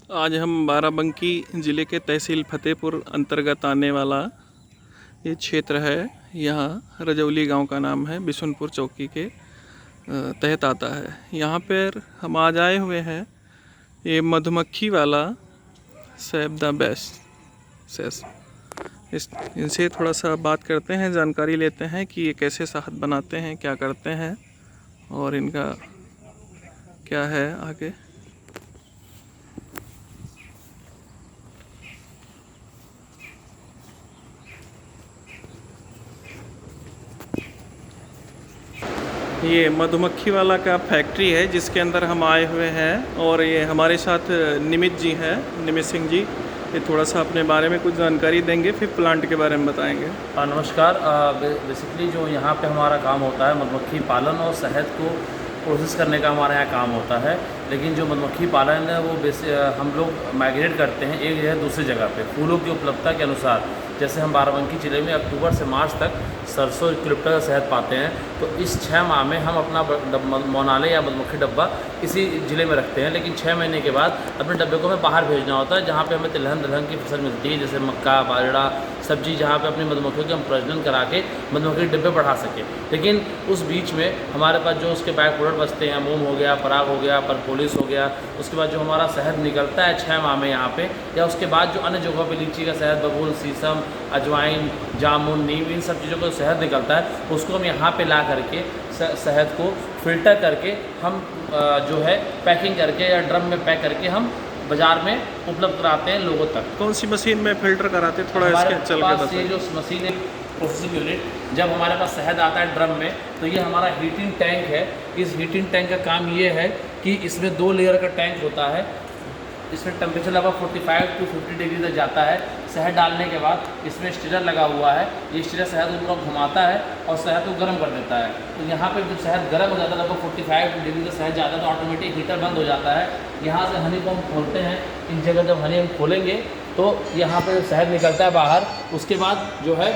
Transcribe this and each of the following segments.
आज हम बाराबंकी ज़िले के तहसील फतेहपुर अंतर्गत आने वाला ये क्षेत्र है। यहाँ रजौली गांव का नाम है, बिशुनपुर चौकी के तहत आता है। यहाँ पर हम आज आए हुए हैं। ये मधुमक्खी वाला सैफ द बेस्ट इनसे थोड़ा सा बात करते हैं, जानकारी लेते हैं कि ये कैसे शहद बनाते हैं, क्या करते हैं और इनका क्या है आगे। ये मधुमक्खी वाला का फैक्ट्री है जिसके अंदर हम आए हुए हैं और ये हमारे साथ निमित जी हैं, निमित सिंह जी। ये थोड़ा सा अपने बारे में कुछ जानकारी देंगे, फिर प्लांट के बारे में बताएंगे। नमस्कार। बेसिकली जो यहाँ पे हमारा काम होता है मधुमक्खी पालन और शहद को प्रोसेस करने का हमारे यहाँ काम होता है। लेकिन जो मधुमक्खी पालन है वो हम लोग माइग्रेट करते हैं एक जगह दूसरी जगह पे फूलों की उपलब्धता के अनुसार। जैसे हम बाराबंकी ज़िले में अक्टूबर से मार्च तक सरसों यूकेलिप्टस का शहद पाते हैं, तो इस 6 माह में हम अपना मोनाले या मधुमक्खी डब्बा इसी ज़िले में रखते हैं। लेकिन 6 महीने के बाद अपने डब्बे को हमें बाहर भेजना होता है, जहाँ पे हमें तिलहन दलहन की फसल मिलती है, जैसे मक्का, बाजरा, सब्जी, जहाँ पे अपनी मधुमक्खियों के हम प्रजनन करा के मधुमक्खी के डिब्बे बढ़ा सकें। लेकिन उस बीच में हमारे पास जो उसके बैक प्रोडक्ट बचते हैं, मोम हो गया, पराग हो गया, परपोलिस हो गया, उसके बाद जो हमारा शहद निकलता है 6 माह में यहाँ पे, या उसके बाद जो अन्य जगहों पे लीची का शहद, बबूल, शीशम, अजवाइन, जामुन, नीम, इन सब चीज़ों का शहद निकलता है, उसको हम यहाँ पे ला करके शहद को फिल्टर करके हम जो है पैकिंग करके या ड्रम में पैक करके हम बाज़ार में उपलब्ध कराते हैं लोगों तक। कौन सी मशीन में फिल्टर कराते हैं, थोड़ा इसके चल के बताइए। ये जो मशीन है प्रोसेसिंग यूनिट, जब हमारे पास शहद आता है ड्रम में, तो ये हमारा हीटिंग टैंक है। इस हीटिंग टैंक का काम ये है कि इसमें 2 लेयर का टैंक होता है। इसमें टेम्परेचर लगभग 45 to 50 डिग्री तक जाता है। शहद डालने के बाद इसमें स्टीरर लगा हुआ है। ये स्टीरर शहद को घुमाता है और शहद को गर्म कर देता है। तो यहाँ पे जब शहद गर्म हो जाता है, लगभग 45 डिग्री का शहद जाता है, तो ऑटोमेटिक हीटर बंद हो जाता है। यहाँ से हनी को हम खोलते हैं। इस जगह जब हनी हम खोलेंगे तो यहाँ पे शहद निकलता है बाहर। उसके बाद जो है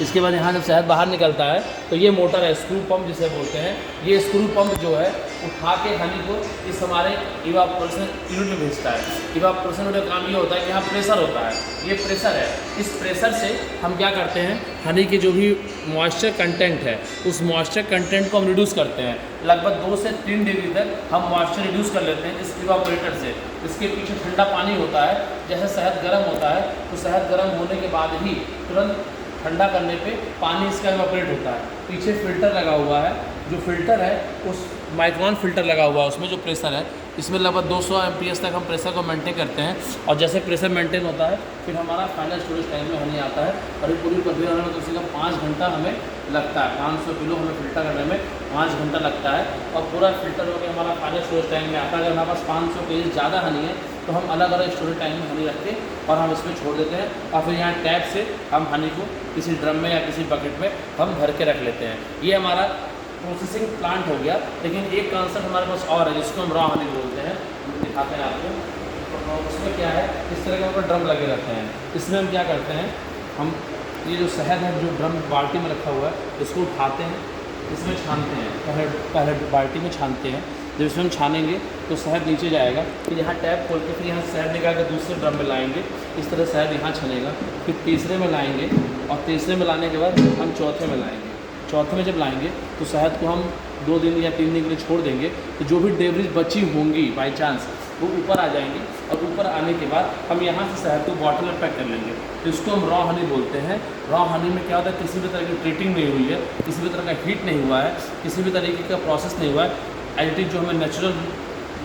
इसके बाद यहाँ जब शहद बाहर निकलता है तो ये मोटर है, स्क्रू पंप जिसे बोलते हैं। ये स्क्रू पंप जो है उठा के हनी को इस हमारे इवापोरेशन यूनिट में भेजता है। इवापोरेशन यूनिट का काम ये होता है कि यहाँ प्रेशर होता है, ये प्रेशर है। इस प्रेशर से हम क्या करते हैं, हनी के जो भी मॉइस्चर कंटेंट है उस मॉइस्चर कंटेंट को हम रिड्यूस करते हैं। लगभग 2 से 3 डिग्री तक हम मॉइस्चर रिड्यूस कर लेते हैं इस इवापोरेटर से। इसके पीछे ठंडा पानी होता है। जैसे शहद गर्म होता है तो शहद गर्म होने के बाद ही तुरंत ठंडा करने पे पानी इसका इवापोरेट होता है। पीछे फिल्टर लगा हुआ है, जो फिल्टर है उस माइक्रोन फिल्टर लगा हुआ है, उसमें जो प्रेशर है इसमें लगभग 200 MPa तक हम प्रेशर को मेंटेन करते हैं। और जैसे प्रेशर मेंटेन होता है फिर हमारा फाइनल स्टोरेज टाइम में हनी आता है। और ये पूरी प्रक्रिया होने में कम से कम 5 घंटा हमें लगता है। 500 किलो हमें फिल्टर करने में 5 घंटा लगता है और पूरा फिल्टर होकर हमारा फाइनल स्टोरेज टाइम में आता है। अगर हमारे पास 500 kg ज़्यादा हनी है तो हम अलग अलग स्टोरेज टाइम में हनी रखते हैं और हम इसमें छोड़ देते हैं। और फिर यहाँ टैप से हम हनी को किसी ड्रम में या किसी बकेट में हम भर के रख लेते हैं। ये हमारा प्रोसेसिंग प्लांट हो गया। लेकिन एक कॉन्सेप्ट हमारे पास और है जिसको हम रॉ हनी बोलते हैं, हम दिखाते हैं आपको। तो उसमें क्या है, इस तरह के ऊपर ड्रम लगे रहते हैं। इसमें हम क्या करते हैं, हम ये जो शहद है जो ड्रम बाल्टी में रखा हुआ है इसको उठाते हैं, इसमें छानते हैं। पहले बाल्टी में छानते हैं। जब इसमें हम छानेंगे तो शहद नीचे जाएगा। फिर यहाँ टैप खोल के फिर यहाँ शहद निकाल कर दूसरे ड्रम में लाएंगे। इस तरह शहद यहाँ छनेगा। फिर तीसरे में लाएंगे और तीसरे में लाने के बाद हम चौथे में लाएंगे। चौथे में जब लाएंगे तो शहद को हम 2 दिन या 3 दिन के लिए छोड़ देंगे। तो जो भी डेब्रिज बची होंगी बाई चांस वो ऊपर आ जाएंगी और ऊपर आने के बाद हम यहाँ से शहद को बॉटल में पैक कर लेंगे। तो इसको हम रॉ हनी बोलते हैं। रॉ हनी में क्या होता है, किसी भी तरह की ट्रीटिंग नहीं हुई है, किसी भी तरह का हीट नहीं हुआ है, किसी भी तरीके का प्रोसेस नहीं हुआ है। एडिटिव जो हमें नेचुरल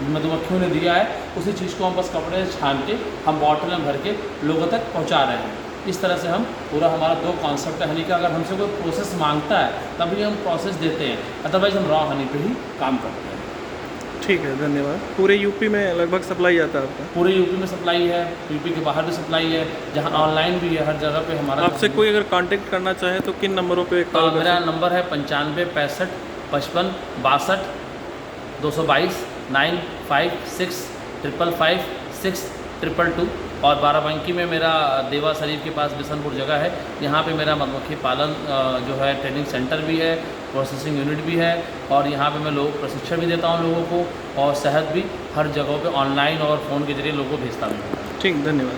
मधुमक्खियों ने दिया है उसी चीज़ को हम बस कपड़े से छान के हम बॉटल में भर के लोगों तक पहुंचा रहे हैं। इस तरह से हम पूरा हमारा 2 कॉन्सेप्ट है हनी का। अगर हमसे कोई प्रोसेस मांगता है तभी हम प्रोसेस देते हैं, अदरवाइज़ हम रॉ हनी पे ही काम करते हैं। ठीक है, धन्यवाद। पूरे यूपी में लगभग सप्लाई आता है आपका? पूरे यूपी में सप्लाई है, यूपी के बाहर भी सप्लाई है, जहाँ ऑनलाइन भी है, हर जगह पे हमारा। आपसे कोई अगर कांटेक्ट करना चाहे तो किन नंबरों पे कॉल? मेरा नंबर है 95 65 55 62 222 956 555 622। और बाराबंकी में मेरा देवा शरीफ के पास बिशनपुर जगह है, यहाँ पे मेरा मधुमक्खी पालन जो है ट्रेनिंग सेंटर भी है, प्रोसेसिंग यूनिट भी है। और यहाँ पे मैं प्रशिक्षण भी देता हूँ लोगों को और शहद भी हर जगहों पे ऑनलाइन और फ़ोन के ज़रिए लोगों को भेजता भी हूँ। ठीक, धन्यवाद।